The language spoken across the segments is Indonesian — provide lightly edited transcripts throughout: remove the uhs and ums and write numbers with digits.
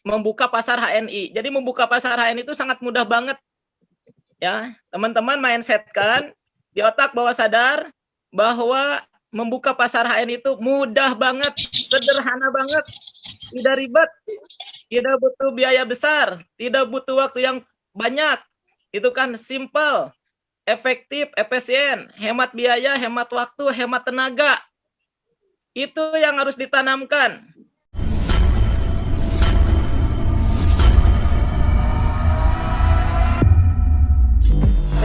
membuka pasar HNI. Jadi membuka pasar HNI itu sangat mudah banget. Ya, teman-teman mindsetkan di otak bawah sadar bahwa membuka pasar HNI itu mudah banget, sederhana banget, tidak ribet, tidak butuh biaya besar, tidak butuh waktu yang banyak. Itu kan simple, efektif, efisien, hemat biaya, hemat waktu, hemat tenaga. Itu yang harus ditanamkan.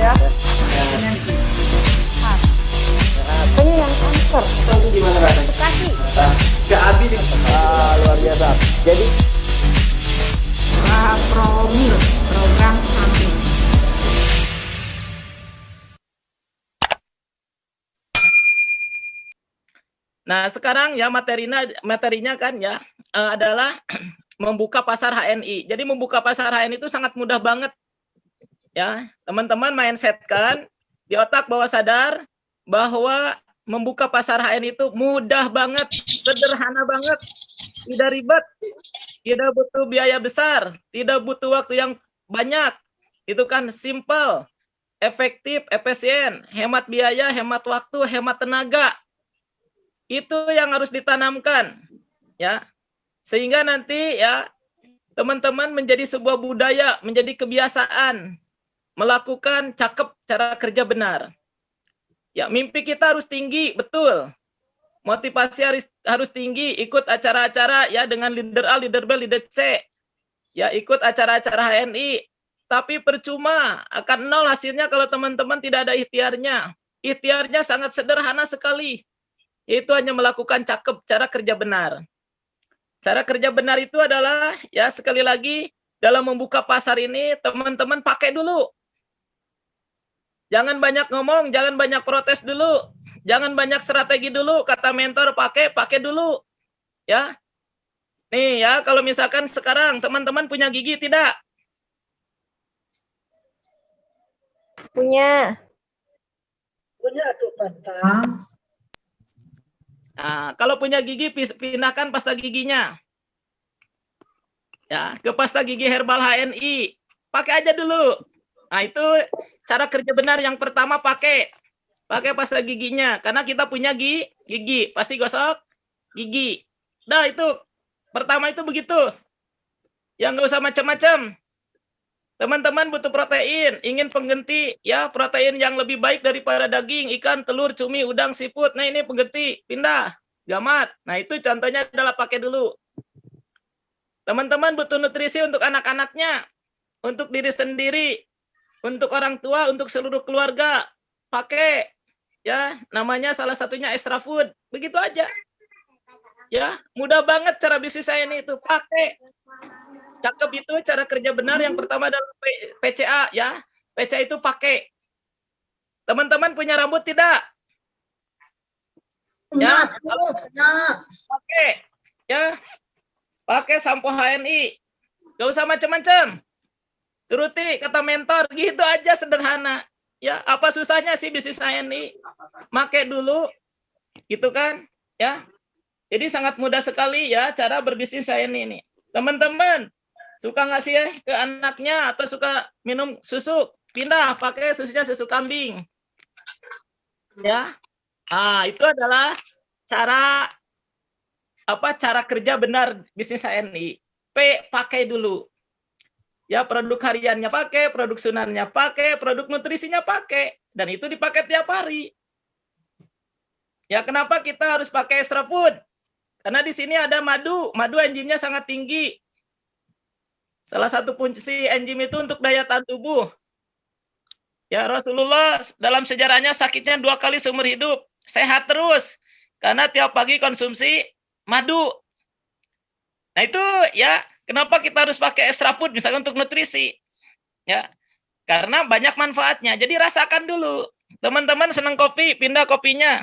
Ya. Ini yang kanker. Tahu gimana rasanya? Bekasi. Ke Abi di luar biasa. Jadi Promil program kami. Nah, sekarang ya materinya kan ya adalah membuka pasar HNI. Jadi membuka pasar HNI itu sangat mudah banget. Ya, teman-teman mindsetkan di otak bawah sadar bahwa membuka pasar HNI itu mudah banget, sederhana banget, tidak ribet, tidak butuh biaya besar, tidak butuh waktu yang banyak. Itu kan simple, efektif, efisien, hemat biaya, hemat waktu, hemat tenaga. Itu yang harus ditanamkan, ya. Sehingga nanti ya teman-teman menjadi sebuah budaya, menjadi kebiasaan melakukan cakep cara kerja benar. Ya, mimpi kita harus tinggi, betul. Motivasi harus tinggi, ikut acara-acara ya dengan leader A, leader B, leader C. Ya, ikut acara-acara HNI. Tapi percuma, akan nol hasilnya kalau teman-teman tidak ada ikhtiarnya. Ikhtiarnya sangat sederhana sekali. Itu hanya melakukan cakep cara kerja benar. Cara kerja benar itu adalah ya sekali lagi dalam membuka pasar ini teman-teman pakai dulu. Jangan banyak ngomong, jangan banyak protes dulu. Jangan banyak strategi dulu, kata mentor pakai dulu. Ya. Nih ya, kalau misalkan sekarang teman-teman punya gigi tidak? Punya. punya tuh Pantang. Nah, kalau punya gigi pindahkan pasta giginya. Ya, ke pasta gigi herbal HNI. Pakai aja dulu. Nah, itu cara kerja benar yang pertama pakai pasta giginya karena kita punya gigi, pasti gosok gigi. Nah, itu pertama itu begitu. Ya nggak usah macam-macam. Teman-teman butuh protein, ingin pengganti ya protein yang lebih baik daripada daging, ikan, telur, cumi, udang, seafood. Nah, ini pengganti, pindah, gamat. Nah, itu contohnya adalah pakai dulu. Teman-teman butuh nutrisi untuk anak-anaknya, untuk diri sendiri, untuk orang tua, untuk seluruh keluarga. Pakai ya, namanya salah satunya extra food. Begitu aja. Ya, mudah banget cara bisnis saya ini itu. Pakai. Cakep itu cara kerja benar yang pertama adalah PCA ya. PCA itu pakai. Teman-teman punya rambut tidak? Ya, pakai ya. Pakai sampo HNI. Gak usah macam-macam. Turuti kata mentor, gitu aja sederhana. Ya, apa susahnya sih bisnis HNI? Pakai dulu. Gitu kan? Ya. Jadi sangat mudah sekali ya cara berbisnis HNI ini. Teman-teman suka ngasih ya ke anaknya atau suka minum susu, pindah pakai susunya susu kambing. Ya. Ah, itu adalah cara kerja benar bisnis HNI. Pakai dulu. Ya, produk hariannya pakai, produk sunannya pakai, produk nutrisinya pakai, dan itu dipakai tiap hari. Ya, kenapa kita harus pakai extra food? Karena di sini ada madu. Madu enzimnya sangat tinggi. Salah satu fungsi enzim itu untuk daya tahan tubuh. Ya, Rasulullah dalam sejarahnya sakitnya 2 kali seumur hidup. Sehat terus. Karena tiap pagi konsumsi madu. Nah, itu ya, kenapa kita harus pakai extra food misalkan untuk nutrisi? Ya. Karena banyak manfaatnya. Jadi rasakan dulu. Teman-teman senang kopi, pindah kopinya.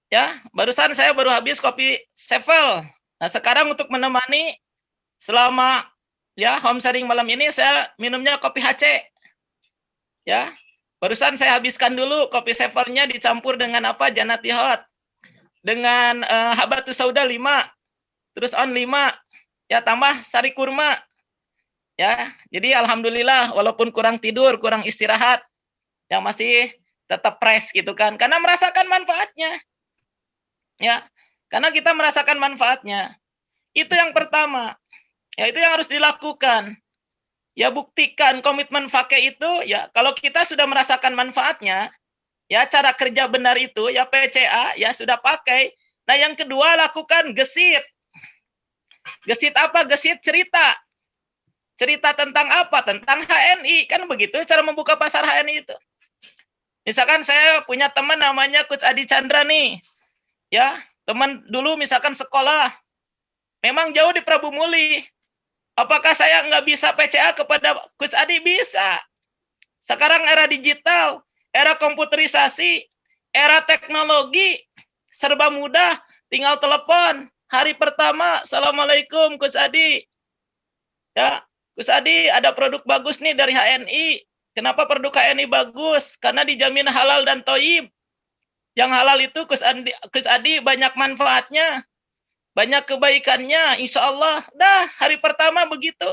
Ya, barusan saya baru habis kopi Sevel. Nah, sekarang untuk menemani selama ya home sharing malam ini saya minumnya kopi HC. Ya. Barusan saya habiskan dulu kopi Sevelnya dicampur dengan apa? Janati Hot. Dengan Habatus Sauda 5. Terus on 5. ya tambah sari kurma. Ya, jadi alhamdulillah walaupun kurang tidur, kurang istirahat, yang masih tetap fresh gitu kan. Karena merasakan manfaatnya. Ya. Karena kita merasakan manfaatnya. Itu yang pertama. Ya, itu yang harus dilakukan. Ya, buktikan komitmen pakai itu ya kalau kita sudah merasakan manfaatnya, ya cara kerja benar itu ya PCA ya sudah pakai. Nah, yang kedua lakukan gesit. Gesit apa? Gesit cerita. Cerita tentang apa? Tentang HNI. Kan begitu cara membuka pasar HNI itu. Misalkan saya punya teman namanya Coach Adi Chandra nih. Ya, teman dulu misalkan sekolah. Memang jauh di Prabu Muli. Apakah saya nggak bisa PCA kepada Coach Adi? Bisa. Sekarang era digital, era komputerisasi, era teknologi, serba mudah. Tinggal telepon. Hari pertama, Assalamualaikum Coach Adi. Ya, Gus Adi, ada produk bagus nih dari HNI. Kenapa produk HNI bagus? Karena dijamin halal dan thayyib. Yang halal itu Gus Adi banyak manfaatnya. Banyak kebaikannya, insya Allah. Dah, hari pertama begitu.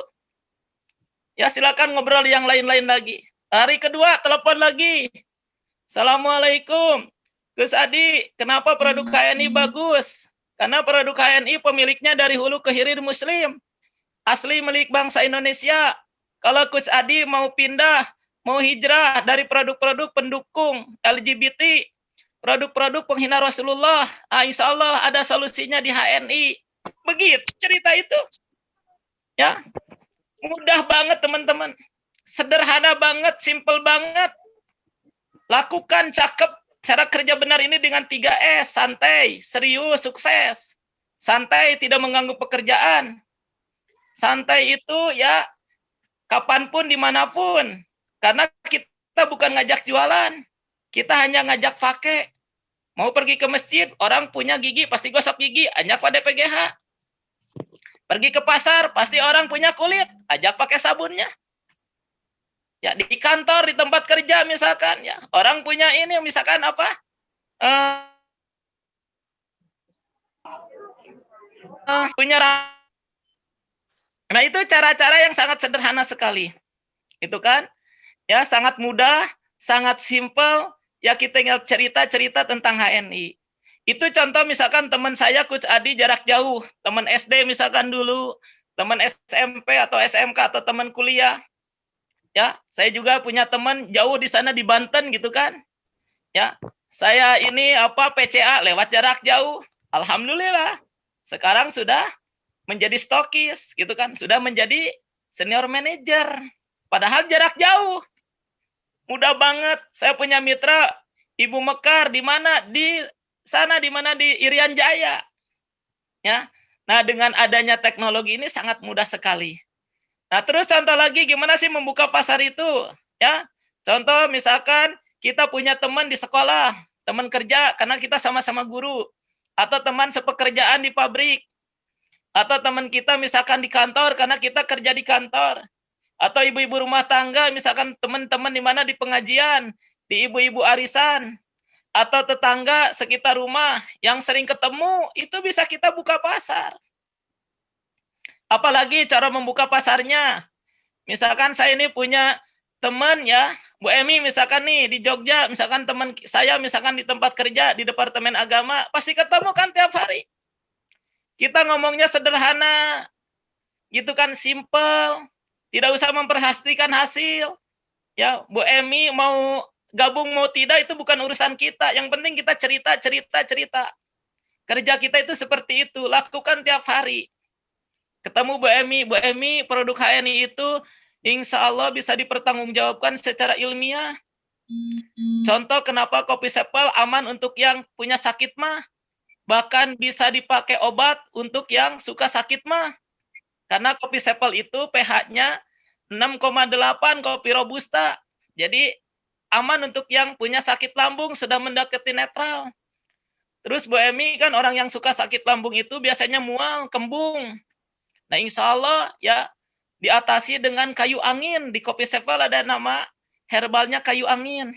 Ya, silakan ngobrol yang lain-lain lagi. Hari kedua, telepon lagi. Assalamualaikum. Gus Adi, kenapa produk HNI bagus? Karena produk HNI pemiliknya dari hulu ke hilir muslim. Asli milik bangsa Indonesia. Kalau Coach Adi mau pindah, mau hijrah dari produk-produk pendukung LGBT, produk-produk penghina Rasulullah, insya Allah ada solusinya di HNI. Begitu cerita itu. Ya, mudah banget teman-teman. Sederhana banget, simple banget. Lakukan cakep cara kerja benar ini dengan 3S, santai, serius, sukses. Santai, tidak mengganggu pekerjaan. Santai itu ya kapanpun, dimanapun. Karena kita bukan ngajak jualan. Kita hanya ngajak pakai. Mau pergi ke masjid, orang punya gigi, pasti gosok gigi, ajak pada PGH. Pergi ke pasar, pasti orang punya kulit, ajak pakai sabunnya. Ya, di kantor, di tempat kerja misalkan, ya orang punya ini, misalkan apa? Punya. Nah, itu cara-cara yang sangat sederhana sekali. Itu kan? Ya, sangat mudah, sangat simpel. Ya, kita tinggal cerita-cerita tentang HNI. Itu contoh misalkan teman saya Coach Adi jarak jauh. Teman SD misalkan dulu, teman SMP atau SMK atau teman kuliah. Ya, saya juga punya teman jauh di sana di Banten gitu kan. Ya, saya ini PCA lewat jarak jauh. Alhamdulillah. Sekarang sudah menjadi stokis gitu kan, sudah menjadi senior manager. Padahal jarak jauh. Mudah banget. Saya punya mitra Ibu Mekar di mana? Di sana di mana di Irian Jaya. Ya. Nah, dengan adanya teknologi ini sangat mudah sekali. Nah, terus contoh lagi gimana sih membuka pasar itu? Ya. Contoh misalkan kita punya teman di sekolah, teman kerja karena kita sama-sama guru, atau teman sepekerjaan di pabrik. Atau teman kita misalkan di kantor karena kita kerja di kantor. Atau ibu-ibu rumah tangga misalkan teman-teman di mana di pengajian, di ibu-ibu arisan. Atau tetangga sekitar rumah yang sering ketemu, itu bisa kita buka pasar. Apalagi cara membuka pasarnya. Misalkan saya ini punya teman ya, Bu Emi misalkan nih di Jogja, misalkan teman saya misalkan di tempat kerja di Departemen Agama, pasti ketemu kan tiap hari. Kita ngomongnya sederhana, gitu kan, simple, tidak usah memperhastikan hasil. Ya, Bu Emi mau gabung mau tidak itu bukan urusan kita. Yang penting kita cerita. Kerja kita itu seperti itu, lakukan tiap hari. Ketemu Bu Emi produk HNI itu insya Allah bisa dipertanggungjawabkan secara ilmiah. Contoh kenapa kopi sepel aman untuk yang punya sakit mah. Bahkan bisa dipakai obat untuk yang suka sakit mah. Karena kopi sepel itu pH-nya 6,8 kopi robusta. Jadi aman untuk yang punya sakit lambung sudah mendekati netral. Terus Bu Emi kan orang yang suka sakit lambung itu biasanya mual, kembung. Nah, insya Allah ya diatasi dengan kayu angin. Di kopi sepel ada nama herbalnya kayu angin.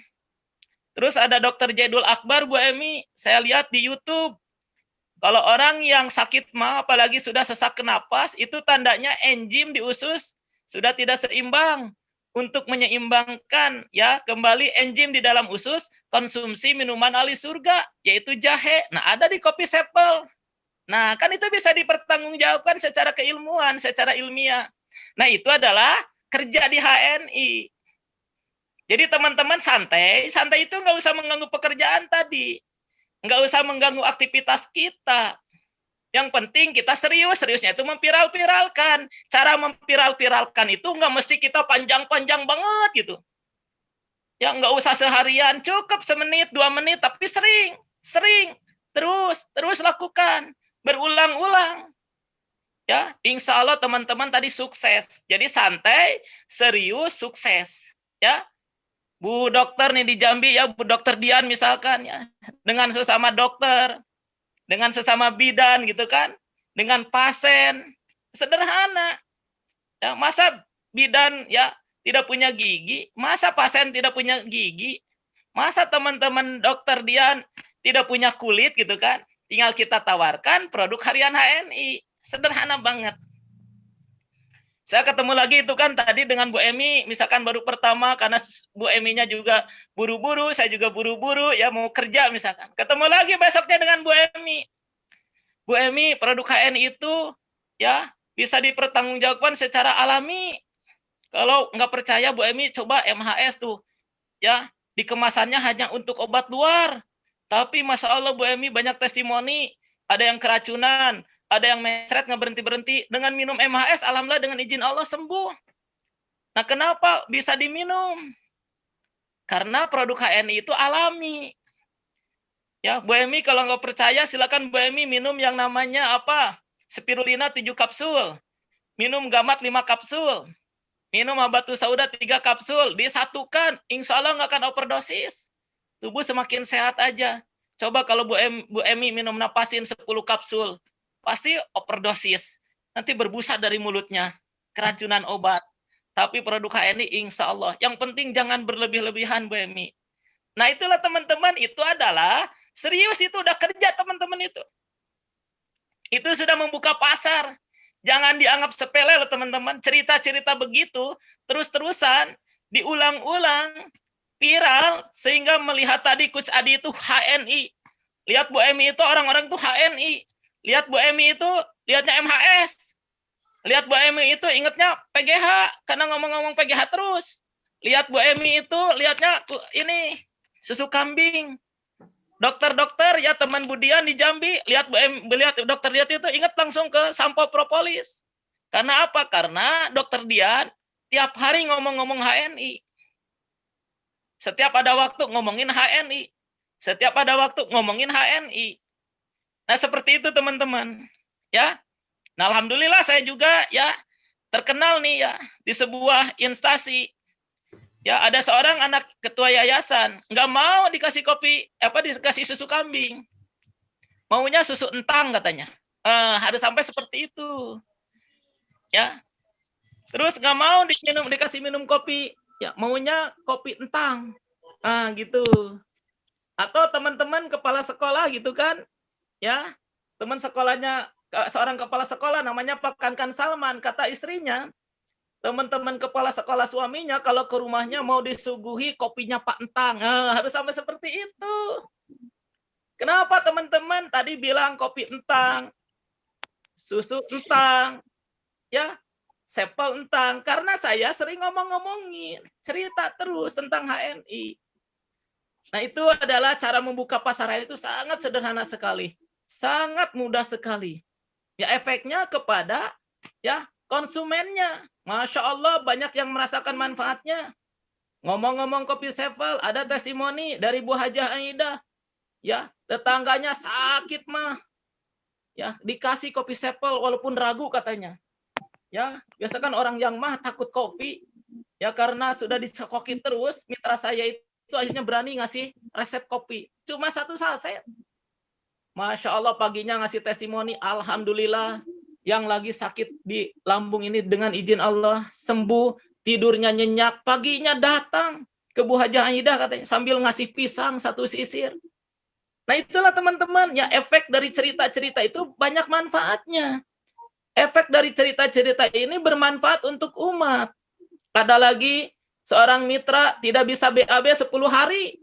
Terus ada Dr. Jaidul Akbar Bu Emi, saya lihat di YouTube. Kalau orang yang sakit mah, apalagi sudah sesak napas, itu tandanya enzim di usus sudah tidak seimbang. Untuk menyeimbangkan ya kembali enzim di dalam usus, konsumsi minuman ahli surga, yaitu jahe. Nah, ada di kopi Sepel. Nah, kan itu bisa dipertanggungjawabkan secara keilmuan, secara ilmiah. Nah, itu adalah kerja di HNI. Jadi teman-teman santai, santai itu nggak usah mengganggu pekerjaan tadi. Nggak usah mengganggu aktivitas kita. Yang penting kita serius, seriusnya itu memviral-viralkan. Cara memviral-viralkan itu nggak mesti kita panjang-panjang banget gitu. Ya nggak usah seharian, cukup semenit, 2 menit, tapi sering, terus lakukan, berulang-ulang. Ya, insya Allah teman-teman tadi sukses. Jadi santai, serius, sukses. Ya, Bu dokter nih di Jambi ya, Bu Dokter Dian misalkan ya, dengan sesama dokter, dengan sesama bidan gitu kan, dengan pasien, sederhana. Ya, masa bidan ya tidak punya gigi, masa pasien tidak punya gigi, masa teman-teman dokter Dian tidak punya kulit gitu kan, tinggal kita tawarkan produk harian HNI, sederhana banget. Saya ketemu lagi itu kan tadi dengan Bu Emi, misalkan baru pertama karena Bu Eminya juga buru-buru, saya juga buru-buru ya mau kerja misalkan. Ketemu lagi besoknya dengan Bu Emi. Bu Emi, produk HNI itu ya bisa dipertanggungjawabkan secara alami. Kalau nggak percaya Bu Emi coba MHS tuh ya, di kemasannya hanya untuk obat luar. Tapi Masya Allah Bu Emi banyak testimoni, ada yang keracunan, ada yang mesret nggak berhenti-berhenti. Dengan minum MHS, alhamdulillah dengan izin Allah sembuh. Nah kenapa bisa diminum? Karena produk HNI itu alami. Ya, Bu Emi kalau nggak percaya silakan Bu Emi minum yang namanya apa? Spirulina 7 kapsul. Minum gamat 5 kapsul. Minum habatus sauda 3 kapsul. Disatukan, insya Allah nggak akan overdosis. Tubuh semakin sehat aja. Coba kalau Bu Emi minum napasin 10 kapsul. Pasti overdosis. Nanti berbusa dari mulutnya. Keracunan obat. Tapi produk HNI insya Allah. Yang penting jangan berlebih-lebihan Bu Emi. Nah itulah teman-teman, itu adalah serius, itu udah kerja teman-teman itu. Itu sudah membuka pasar. Jangan dianggap sepele loh teman-teman. Cerita-cerita begitu, terus-terusan, diulang-ulang, viral, sehingga melihat tadi Coach Adi itu HNI. Lihat Bu Emi itu orang-orang itu HNI. Lihat Bu Emi itu, lihatnya MHS. Lihat Bu Emi itu ingatnya PGH, karena ngomong-ngomong PGH terus. Lihat Bu Emi itu, lihatnya ini, susu kambing. Dokter-dokter ya teman Budian di Jambi, lihat Bu Emi, lihat dokter Dian itu ingat langsung ke sampo propolis. Karena apa? Karena dokter Dian tiap hari ngomong-ngomong HNI. Setiap ada waktu ngomongin HNI. Setiap ada waktu ngomongin HNI. Nah, seperti itu teman-teman. Ya. Nah, alhamdulillah saya juga ya terkenal nih ya di sebuah instansi. Ya, ada seorang anak ketua yayasan nggak mau dikasih kopi dikasih susu kambing. Maunya susu entang katanya. Harus sampai seperti itu. Ya. Terus nggak mau dikasih minum kopi, ya maunya kopi entang. Gitu. Atau teman-teman kepala sekolah gitu kan, ya teman sekolahnya seorang kepala sekolah namanya Pak Kankan Salman, kata istrinya, teman-teman kepala sekolah suaminya kalau ke rumahnya mau disuguhi kopinya Pak Entang, harus sampai seperti itu. Kenapa teman-teman tadi bilang kopi entang, susu entang, ya Sepel entang? Karena saya sering ngomong-ngomongin, cerita terus tentang HNI. Nah, itu adalah cara membuka pasaran itu sangat sederhana sekali. Sangat mudah sekali. Ya, efeknya kepada ya konsumennya. Masya Allah, banyak yang merasakan manfaatnya. Ngomong-ngomong kopi Sepel, ada testimoni dari Bu Hajah Aidah. Ya, tetangganya sakit mah. Ya, dikasih kopi Sepel walaupun ragu katanya. Ya, biasa kan orang yang mah takut kopi. Ya, karena sudah dicekoki terus, mitra saya itu akhirnya berani ngasih resep kopi. Cuma 1 saset. Masya Allah, paginya ngasih testimoni, alhamdulillah, yang lagi sakit di lambung ini dengan izin Allah sembuh, tidurnya nyenyak, paginya datang ke Bu Hajah Aidah katanya sambil ngasih pisang 1 sisir. Nah, itulah teman-teman, ya efek dari cerita-cerita itu banyak manfaatnya. Efek dari cerita-cerita ini bermanfaat untuk umat. Ada lagi seorang mitra tidak bisa BAB 10 hari.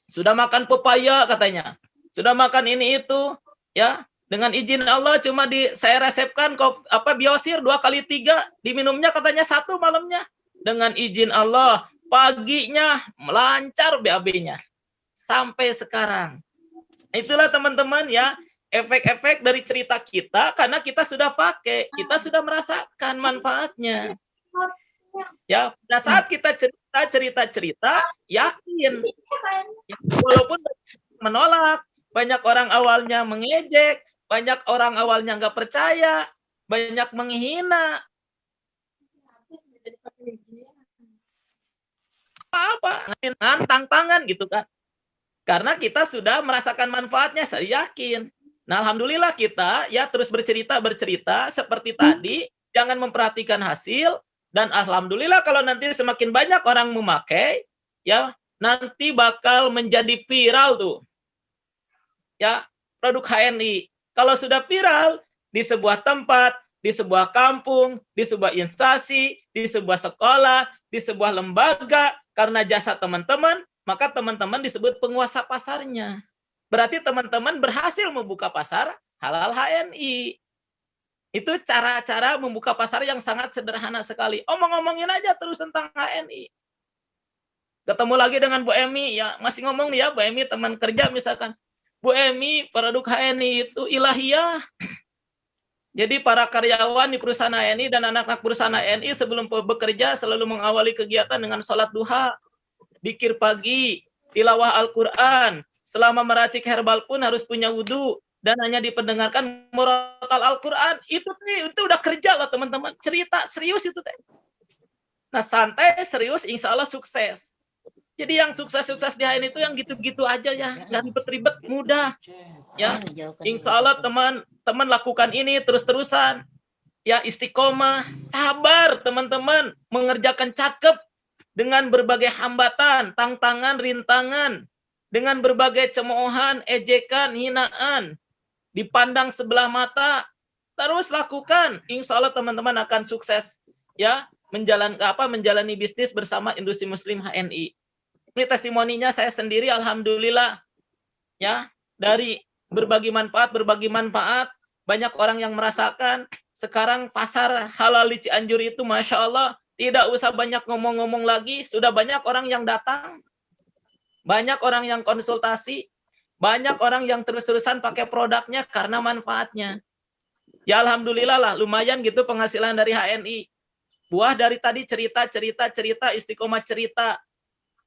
Sudah makan pepaya katanya. Sudah makan ini itu, ya. Dengan izin Allah cuma saya resepkan biosir 2x3, diminumnya katanya 1 malamnya. Dengan izin Allah, paginya melancar BAB-nya. Sampai sekarang. Itulah teman-teman ya, efek-efek dari cerita kita karena kita sudah pakai, kita sudah merasakan manfaatnya. Ya, pada saat kita cerita, yakin. Ya, walaupun menolak, banyak orang awalnya mengejek, banyak orang awalnya nggak percaya, banyak menghina. Apa? Nantang tangan gitu kan. Karena kita sudah merasakan manfaatnya, saya yakin. Nah, alhamdulillah kita ya terus bercerita seperti tadi, jangan memperhatikan hasil, dan alhamdulillah kalau nanti semakin banyak orang memakai, ya nanti bakal menjadi viral tuh. Ya, produk HNI. Kalau sudah viral di sebuah tempat, di sebuah kampung, di sebuah instansi, di sebuah sekolah, di sebuah lembaga, karena jasa teman-teman, maka teman-teman disebut penguasa pasarnya. Berarti teman-teman berhasil membuka pasar halal HNI. Itu cara-cara membuka pasar yang sangat sederhana sekali. Omong-ngomongin aja terus tentang HNI. Ketemu lagi dengan Bu Emi, ya masih ngomong nih ya, Bu Emi teman kerja misalkan. Bu Emi, produk HNI itu ilahiyah. Jadi para karyawan di perusahaan HNI dan anak-anak perusahaan HNI sebelum bekerja selalu mengawali kegiatan dengan sholat duha. Dikir pagi, tilawah Al-Quran, selama meracik herbal pun harus punya wudhu, dan hanya dipendengarkan murotal Al-Quran. Itu udah kerja lah teman-teman, cerita serius itu teh. Nah santai, serius, insya Allah sukses. Jadi yang sukses-sukses di HNI itu yang gitu-gitu aja ya, nggak ribet-ribet, mudah. Ya, insya Allah teman-teman lakukan ini terus-terusan. Ya istiqomah, sabar teman-teman, mengerjakan cakep, dengan berbagai hambatan, tantangan, rintangan, dengan berbagai cemoohan, ejekan, hinaan, dipandang sebelah mata, terus lakukan. Insya Allah teman-teman akan sukses ya menjalani bisnis bersama industri muslim HNI. Ini testimoninya saya sendiri, alhamdulillah ya, dari berbagi manfaat, banyak orang yang merasakan. Sekarang pasar halal di Cianjur itu Masya Allah, tidak usah banyak ngomong-ngomong lagi, sudah banyak orang yang datang, banyak orang yang konsultasi, banyak orang yang terus-terusan pakai produknya karena manfaatnya. Ya alhamdulillah lah, lumayan gitu penghasilan dari HNI. Buah dari tadi cerita, istiqomah cerita.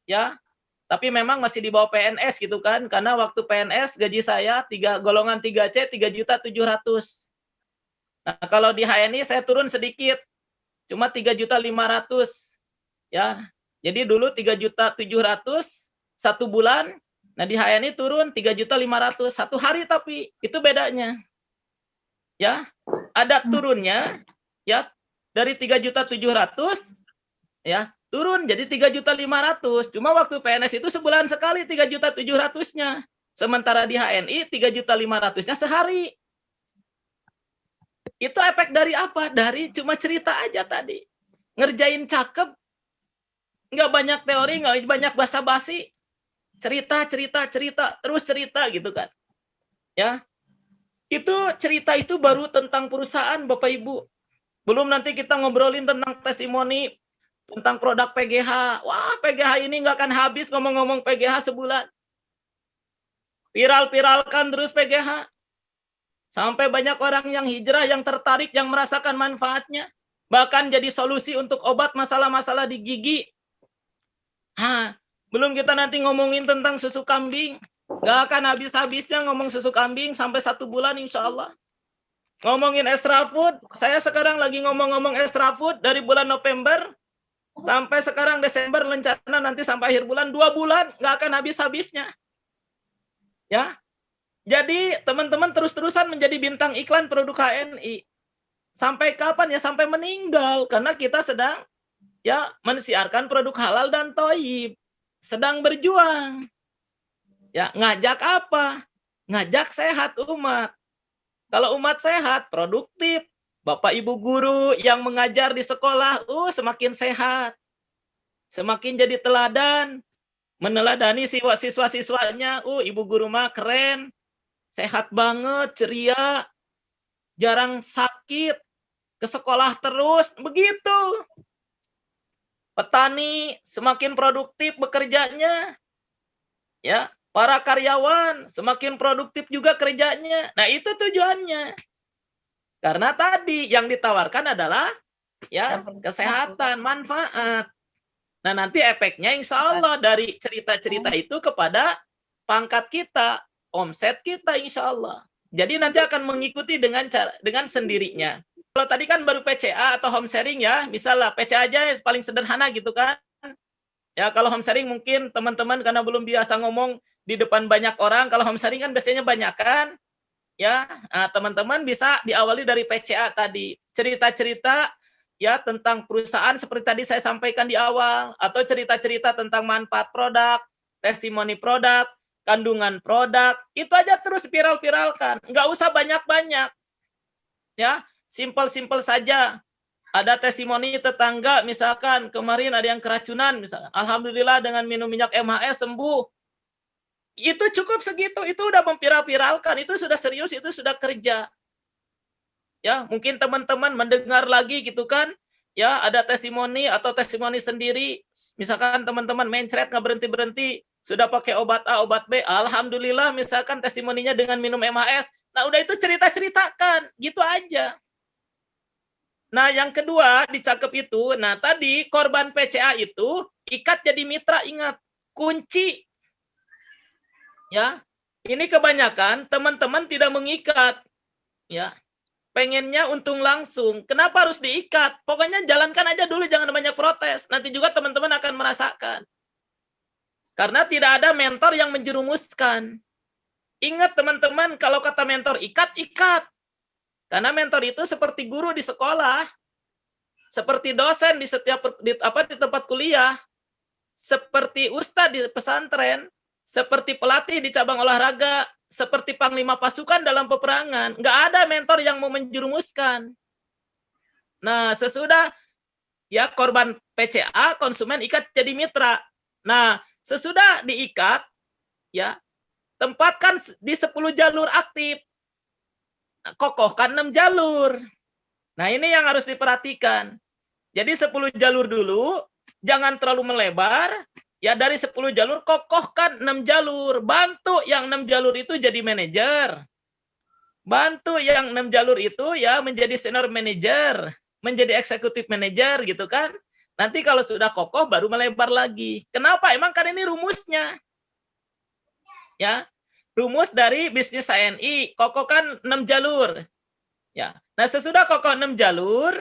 Ya, tapi memang masih di bawah PNS gitu kan, karena waktu PNS gaji saya golongan 3C 3.700.000. Nah, kalau di HNI saya turun sedikit. Cuma 3.500.000 ya. Jadi dulu 3.700.000 1 bulan. Nah, di HNI turun 3.500.000 1 hari, tapi itu bedanya. Ya, ada turunnya ya dari 3.700.000 ya, turun jadi 3.500.000. Cuma waktu PNS itu sebulan sekali 3.700.000-nya. Sementara di HNI 3.500.000-nya sehari. Itu efek dari apa? Dari cuma cerita aja tadi. Ngerjain cakep, nggak banyak teori, nggak banyak basa-basi. Cerita, terus cerita gitu kan. Ya, itu cerita itu baru tentang perusahaan Bapak Ibu. Belum nanti kita ngobrolin tentang testimoni, tentang produk PGH. Wah, PGH ini nggak akan habis ngomong-ngomong PGH sebulan. Viral-viralkan terus PGH. Sampai banyak orang yang hijrah, yang tertarik, yang merasakan manfaatnya. Bahkan jadi solusi untuk obat masalah-masalah di gigi. Belum kita nanti ngomongin tentang susu kambing. Gak akan habis-habisnya ngomong susu kambing sampai 1 bulan insya Allah. Ngomongin extra food, saya sekarang lagi ngomong-ngomong extra food dari bulan November sampai sekarang Desember, rencana nanti sampai akhir bulan, 2 bulan gak akan habis-habisnya. Ya. Jadi teman-teman terus-terusan menjadi bintang iklan produk HNI. Sampai kapan ya? Sampai meninggal. Karena kita sedang ya mensiarkan produk halal dan thayyib. Sedang berjuang. Ya, ngajak apa? Ngajak sehat umat. Kalau umat sehat, produktif. Bapak Ibu guru yang mengajar di sekolah, semakin sehat. Semakin jadi teladan, meneladani siswa-siswanya, ibu guru mah keren, sehat banget, ceria, jarang sakit, ke sekolah terus, begitu. Petani semakin produktif bekerjanya, ya. Para karyawan semakin produktif juga kerjanya. Nah, itu tujuannya. Karena tadi yang ditawarkan adalah ya kesehatan, manfaat. Nah, nanti efeknya insya Allah dari cerita-cerita itu kepada pangkat kita, omset kita insya Allah. Jadi nanti akan mengikuti dengan sendirinya. Kalau tadi kan baru PCA atau home sharing ya, misalnya PCA aja yang paling sederhana gitu kan. Ya, kalau home sharing mungkin teman-teman karena belum biasa ngomong di depan banyak orang, kalau home sharing kan biasanya banyak kan. Ya, teman-teman bisa diawali dari PCA tadi. Cerita-cerita ya tentang perusahaan seperti tadi saya sampaikan di awal, atau cerita-cerita tentang manfaat produk, testimoni produk, kandungan produk, itu aja terus viral-viralkan. Nggak usah banyak-banyak. Ya, simpel-simpel saja. Ada testimoni tetangga, misalkan kemarin ada yang keracunan, misalkan, alhamdulillah dengan minum minyak MHS sembuh. Itu cukup segitu, itu udah memviral-viralkan, itu sudah serius, itu sudah kerja. Ya, mungkin teman-teman mendengar lagi gitu kan, ya ada testimoni atau testimoni sendiri, misalkan teman-teman mencret nggak berhenti-berhenti, sudah pakai obat A, obat B, alhamdulillah misalkan testimoninya dengan minum MHS, nah udah itu cerita-ceritakan, gitu aja. Nah, yang kedua dicakep itu, nah tadi korban PCA itu ikat jadi mitra, ingat, kunci. Ya, ini kebanyakan teman-teman tidak mengikat. Ya, pengennya untung langsung. Kenapa harus diikat? Pokoknya jalankan aja dulu, jangan banyak protes. Nanti juga teman-teman akan merasakan. Karena tidak ada mentor yang menjerumuskan. Ingat teman-teman, kalau kata mentor ikat, ikat. Karena mentor itu seperti guru di sekolah, seperti dosen di tempat kuliah, seperti ustadz di pesantren, seperti pelatih di cabang olahraga, seperti panglima pasukan dalam peperangan. Nggak ada mentor yang mau menjerumuskan. Nah, sesudah ya korban PCA, konsumen ikat jadi mitra. Nah, sesudah diikat, ya tempatkan di 10 jalur aktif. Kokohkan 6 jalur. Nah, ini yang harus diperhatikan. Jadi 10 jalur dulu, jangan terlalu melebar. Ya, dari 10 jalur, kokohkan 6 jalur. Bantu yang 6 jalur itu jadi manajer. Bantu yang 6 jalur itu ya menjadi senior manager, menjadi eksekutif manager gitu kan. Nanti kalau sudah kokoh baru melebar lagi. Kenapa? Emang kan ini rumusnya. Ya, rumus dari bisnis HNI, kokohkan 6 jalur. Ya. Nah, sesudah kokoh 6 jalur,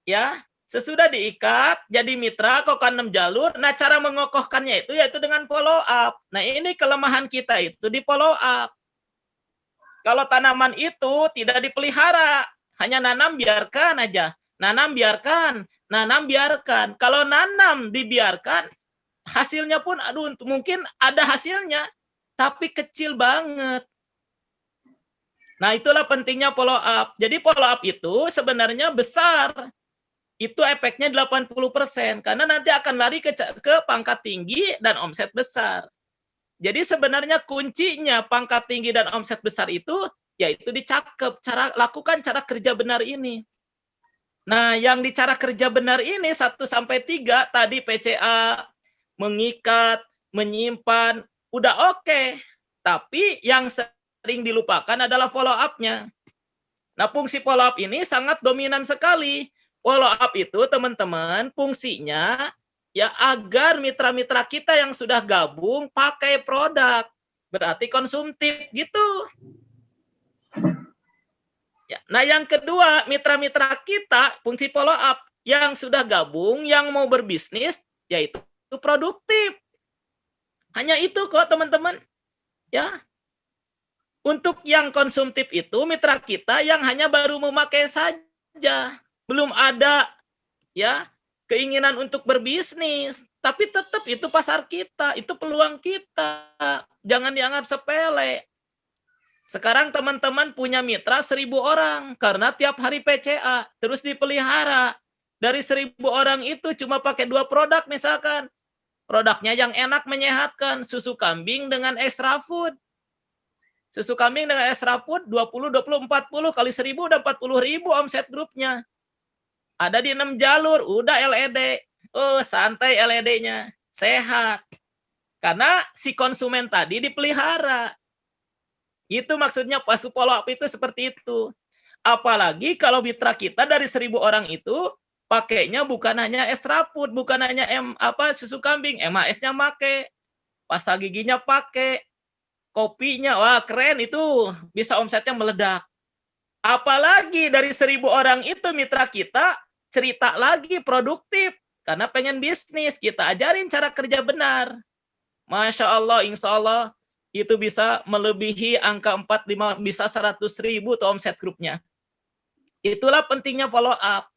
ya, sesudah diikat jadi mitra kokoh 6 jalur. Nah, cara mengokohkannya itu yaitu dengan follow up. Nah, ini kelemahan kita itu di follow up. Kalau tanaman itu tidak dipelihara, hanya nanam biarkan aja. Nanam biarkan, nanam biarkan. Kalau nanam dibiarkan, hasilnya pun aduh mungkin ada hasilnya, tapi kecil banget. Nah, itulah pentingnya follow up. Jadi follow up itu sebenarnya besar. Itu efeknya 80%. Karena nanti akan lari ke pangkat tinggi dan omset besar. Jadi sebenarnya kuncinya pangkat tinggi dan omset besar itu, yaitu dicakep. Lakukan cara kerja benar ini. Nah, yang di cara kerja benar ini 1-3, tadi PCA, mengikat, menyimpan, udah oke. Tapi yang sering dilupakan adalah follow up-nya. Nah, fungsi follow up ini sangat dominan sekali. Follow up itu, teman-teman, fungsinya ya agar mitra-mitra kita yang sudah gabung pakai produk. Berarti konsumtif gitu. Ya. Nah, yang kedua, mitra-mitra kita, fungsi follow up yang sudah gabung, yang mau berbisnis, yaitu produktif. Hanya itu kok, teman-teman. Ya. Untuk yang konsumtif itu mitra kita yang hanya baru memakai saja, belum ada ya keinginan untuk berbisnis, tapi tetap itu pasar kita, itu peluang kita. jangan dianggap sepele. Sekarang teman-teman punya mitra 1.000 orang karena tiap hari PCA terus dipelihara. Dari 1.000 orang itu cuma pakai 2 produk misalkan. Produknya yang enak menyehatkan, susu kambing dengan extra food. Susu kambing dengan extra food 20, 20, 40 kali 1.000 udah 40.000 omset grupnya. Ada di 6 jalur, udah LED. Oh, santai LED-nya. Sehat. Karena si konsumen tadi dipelihara. Itu maksudnya pas follow up itu seperti itu. Apalagi kalau mitra kita dari 1.000 orang itu pakainya bukan hanya extra food, bukan hanya susu kambing, MHS-nya make, pasta giginya pakai, kopinya, wah keren itu, bisa omsetnya meledak. Apalagi dari 1.000 orang itu mitra kita cerita lagi produktif karena pengen bisnis, kita ajarin cara kerja benar. Masya Allah, insya Allah itu bisa melebihi angka 45, bisa 100.000 tuh omset grupnya. Itulah pentingnya follow up.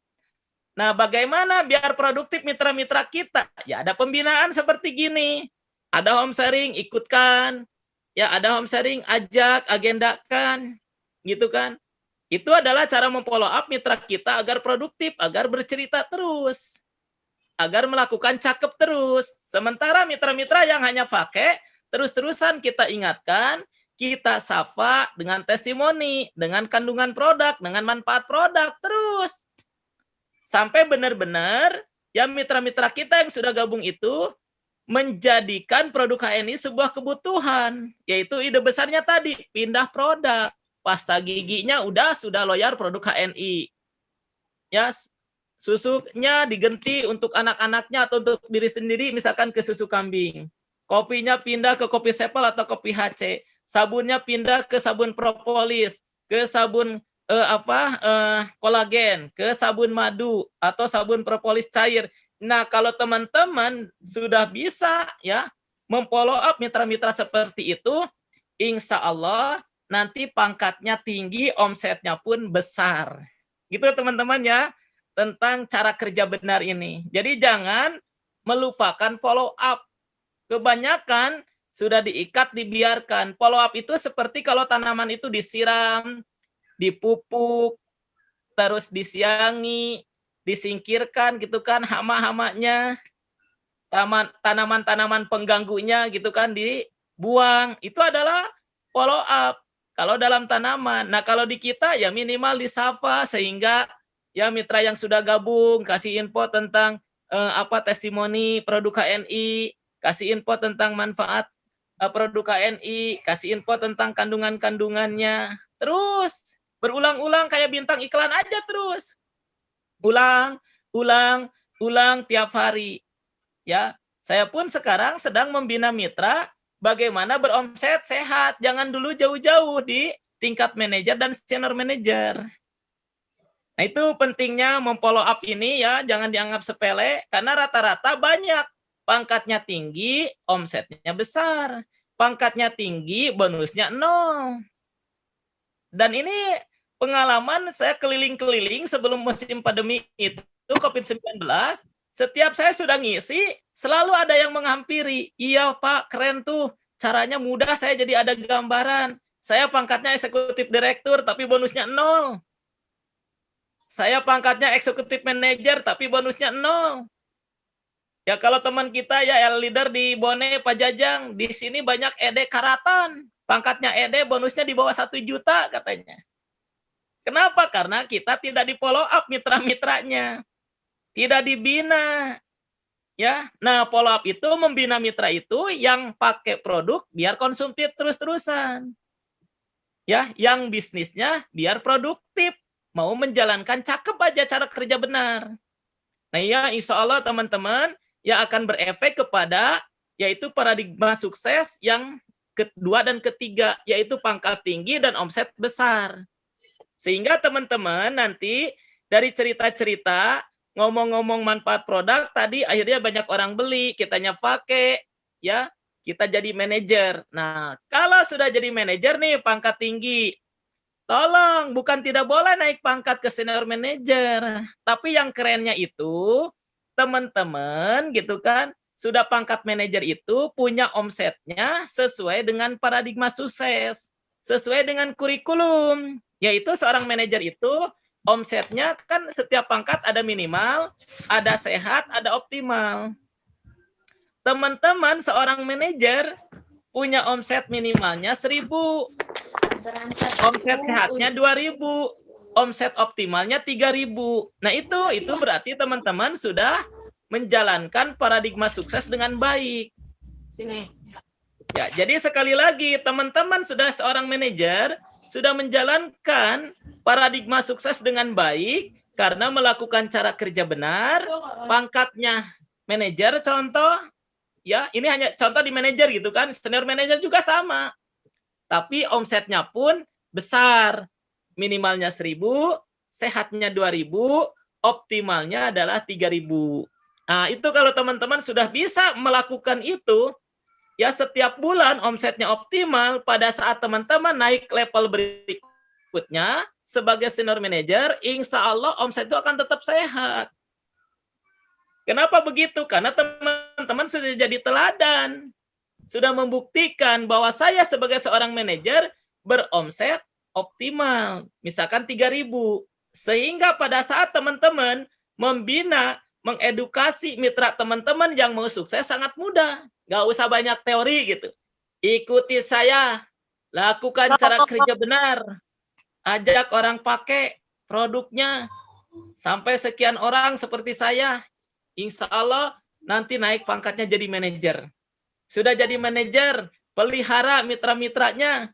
Nah, bagaimana biar produktif mitra-mitra kita? Ya ada pembinaan seperti gini. Ada home sharing, ikutkan. Ya ada home sharing, ajak, agendakan. Gitu kan. Itu adalah cara memfollow up mitra kita agar produktif, agar bercerita terus. Agar melakukan cakep terus. Sementara mitra-mitra yang hanya pakai, terus-terusan kita ingatkan, kita sapa dengan testimoni, dengan kandungan produk, dengan manfaat produk, terus. Sampai benar-benar ya mitra-mitra kita yang sudah gabung itu menjadikan produk HNI sebuah kebutuhan. Yaitu ide besarnya tadi, pindah produk. Pasta giginya sudah loyal produk HNI. Ya, susunya diganti untuk anak-anaknya atau untuk diri sendiri, misalkan ke susu kambing. Kopinya pindah ke kopi Sepal atau kopi HC. Sabunnya pindah ke sabun propolis, ke sabun kolagen, ke sabun madu atau sabun propolis cair. Nah, kalau teman-teman sudah bisa ya memfollow up mitra-mitra seperti itu, insya Allah nanti pangkatnya tinggi, omsetnya pun besar. Gitu teman-teman ya, tentang cara kerja benar ini. Jadi jangan melupakan follow up. Kebanyakan sudah diikat, dibiarkan. Follow up itu seperti kalau tanaman itu disiram, dipupuk, terus disiangi, disingkirkan gitu kan hama-hamanya, tanaman-tanaman pengganggunya gitu kan dibuang. Itu adalah follow up kalau dalam tanaman. Nah, kalau di kita ya minimal disapa sehingga ya mitra yang sudah gabung kasih info tentang testimoni produk HNI, kasih info tentang manfaat produk HNI, kasih info tentang kandungan-kandungannya. Terus berulang-ulang kayak bintang iklan aja terus. Ulang tiap hari. Ya, saya pun sekarang sedang membina mitra bagaimana beromset sehat. Jangan dulu jauh-jauh di tingkat manajer dan senior manajer. Nah, itu pentingnya memfollow up ini ya, jangan dianggap sepele karena rata-rata banyak pangkatnya tinggi, omsetnya besar. Pangkatnya tinggi, bonusnya 0. Dan ini pengalaman saya keliling-keliling sebelum musim pandemi itu, COVID-19, setiap saya sudah ngisi, selalu ada yang menghampiri. Iya Pak, keren tuh. Caranya mudah, saya jadi ada gambaran. Saya pangkatnya eksekutif direktur, tapi bonusnya 0. Saya pangkatnya eksekutif manajer, tapi bonusnya 0. Ya kalau teman kita ya leader di Bone, Pak Jajang, di sini banyak ED karatan. Pangkatnya ED, bonusnya di bawah 1 juta katanya. Kenapa? Karena kita tidak di follow up mitra-mitranya. Tidak dibina. Ya, nah follow up itu membina mitra itu yang pakai produk biar konsumtif terus-terusan. Ya, yang bisnisnya biar produktif, mau menjalankan cakep aja cara kerja benar. Nah, ya insya Allah teman-teman ya akan berefek kepada yaitu paradigma sukses yang kedua dan ketiga, yaitu pangkat tinggi dan omset besar. Sehingga teman-teman nanti dari cerita-cerita ngomong-ngomong manfaat produk tadi akhirnya banyak orang beli, kitanya pakai, ya kita jadi manajer. Nah, kalau sudah jadi manajer nih pangkat tinggi, tolong bukan tidak boleh naik pangkat ke senior manajer, tapi yang kerennya itu teman-teman gitu kan sudah pangkat manajer itu punya omsetnya sesuai dengan paradigma sukses, sesuai dengan kurikulum, yaitu seorang manajer itu omsetnya kan setiap pangkat ada minimal, ada sehat, ada optimal. Teman-teman seorang manajer punya omset minimalnya 1.000, omset sehatnya 2.000, omset optimalnya 3.000. Nah itu berarti teman-teman sudah menjalankan paradigma sukses dengan baik. Sini. Ya, jadi sekali lagi teman-teman sudah seorang manajer, sudah menjalankan paradigma sukses dengan baik karena melakukan cara kerja benar, pangkatnya manajer contoh, ya ini hanya contoh di manajer gitu kan, senior manajer juga sama. Tapi omsetnya pun besar, minimalnya 1.000, sehatnya 2.000, optimalnya adalah 3.000. Nah, itu kalau teman-teman sudah bisa melakukan itu, ya setiap bulan omsetnya optimal, pada saat teman-teman naik level berikutnya sebagai senior manager, insya Allah omset itu akan tetap sehat. Kenapa begitu? Karena teman-teman sudah jadi teladan, sudah membuktikan bahwa saya sebagai seorang manajer beromset optimal, misalkan 3.000. Sehingga pada saat teman-teman membina, mengedukasi mitra teman-teman yang mau sukses sangat mudah. Nggak usah banyak teori gitu. Ikuti saya, lakukan cara kerja benar, ajak orang pakai produknya, sampai sekian orang seperti saya, insya Allah nanti naik pangkatnya jadi manajer. Sudah jadi manajer, pelihara mitra-mitranya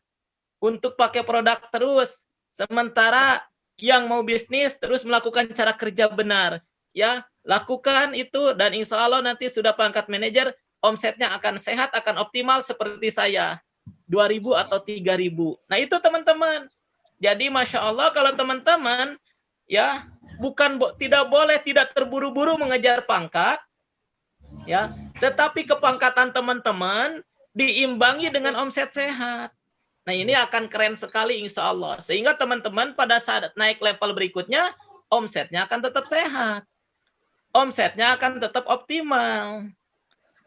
untuk pakai produk terus. Sementara yang mau bisnis terus melakukan cara kerja benar. Ya, lakukan itu dan insya Allah nanti sudah pangkat manajer, omsetnya akan sehat, akan optimal seperti saya. 2.000 atau 3.000. Nah itu teman-teman. Jadi Masya Allah kalau teman-teman ya tidak boleh tidak terburu-buru mengejar pangkat, ya, tetapi kepangkatan teman-teman diimbangi dengan omset sehat. Nah ini akan keren sekali insya Allah. Sehingga teman-teman pada saat naik level berikutnya, omsetnya akan tetap sehat. Omsetnya akan tetap optimal.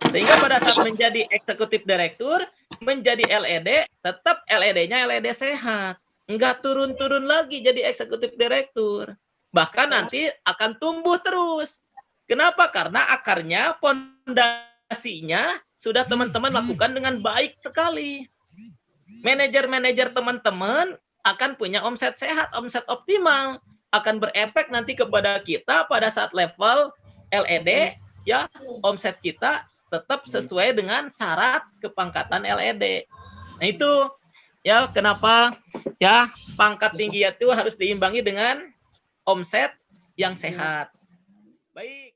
Sehingga pada saat menjadi eksekutif direktur, menjadi LED, tetap LED-nya LED sehat. Enggak turun-turun lagi jadi eksekutif direktur. Bahkan nanti akan tumbuh terus. Kenapa? Karena akarnya, fondasinya sudah teman-teman lakukan dengan baik sekali. Manajer-manajer teman-teman akan punya omset sehat, omset optimal. Akan berefek nanti kepada kita pada saat level LED, ya omset kita tetap sesuai dengan syarat kepangkatan LED. Nah itu ya kenapa ya pangkat tinggi itu harus diimbangi dengan omset yang sehat. Baik.